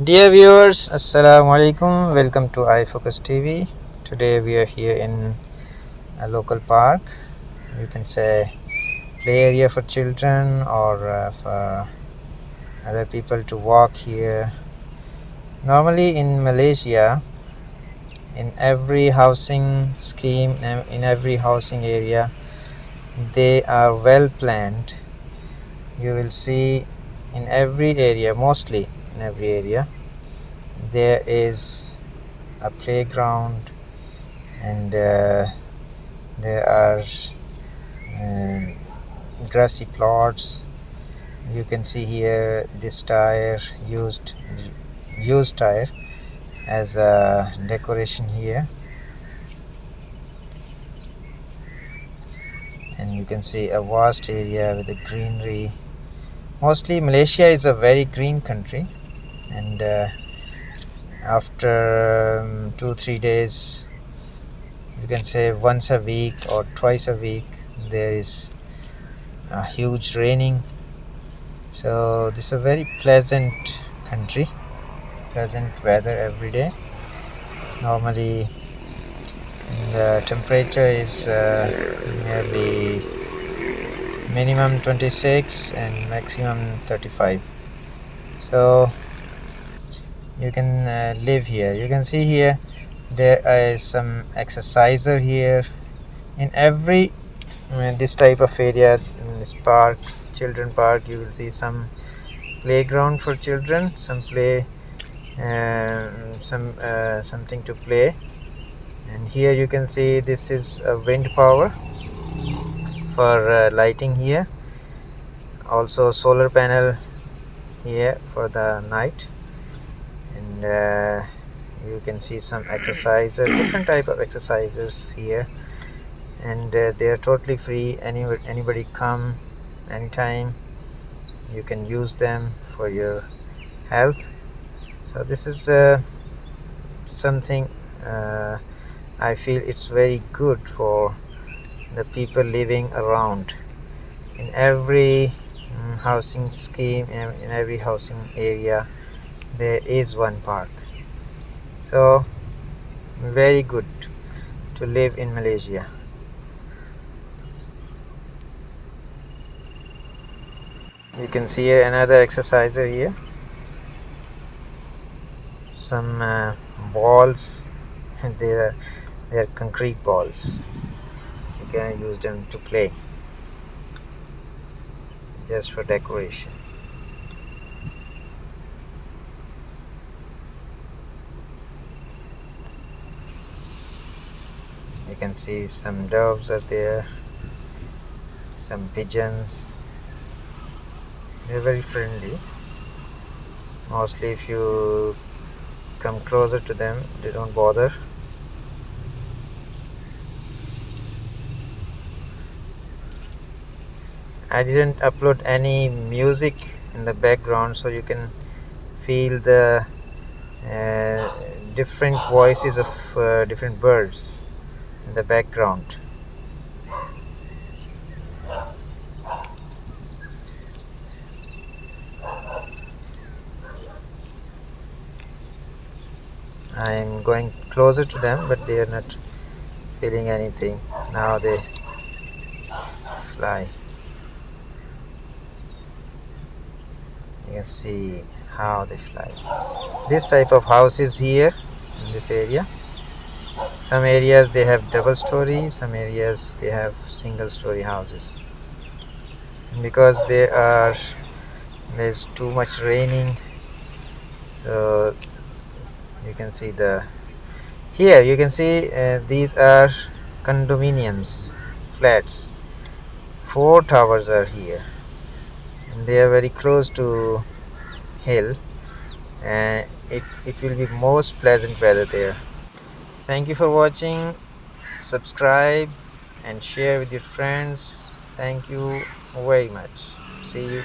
Dear viewers, Assalamu alaikum. Welcome to iFocus TV. Today we are here in a local park. You can say play area for children or for other people to walk here. Normally in Malaysia, in every housing scheme, in every housing area, they are well planned. You will see in every area, mostly in every area, there is a playground and there are um, grassy plots. You can see here this tire, used tire, as a decoration here, and you can see a vast area with the greenery. Mostly Malaysia is a very green country, and after 2-3 days, you can say once a week or twice a week, there is a huge raining. So this is a very pleasant country, pleasant weather every day. Normally the temperature is nearly minimum 26 and maximum 35. So you can live here. You can see here there is some exerciser here in every this type of area. In this park, children park, you will see some playground for children, some play something to play. And here you can see this is a wind power for lighting here, also solar panel here for the night. And you can see some exercises, different type of exercises here, and they are totally free. Anybody come anytime, you can use them for your health. So this is something I feel it's very good for the people living around. In every housing scheme, in every housing area, there is one park. So very good to live in Malaysia. You can see here another exerciser here, some balls, and they are concrete balls. You can use them to play, just for decoration. You can see some doves are there, some pigeons. They're very friendly. Mostly if you come closer to them, they don't bother. I didn't upload any music in the background, so you can feel the different voices of different birds in the background. I'm going closer to them, but they are not feeling anything. Now they fly. You can see how they fly. This type of houses here in this area. Some areas they have double story, some areas they have single story houses. And because there's too much raining, so you can see here you can see these are condominiums, flats. 4 towers are here, and they are very close to hill, and it will be most pleasant weather there. Thank you for watching. Subscribe and share with your friends. Thank you very much. See you.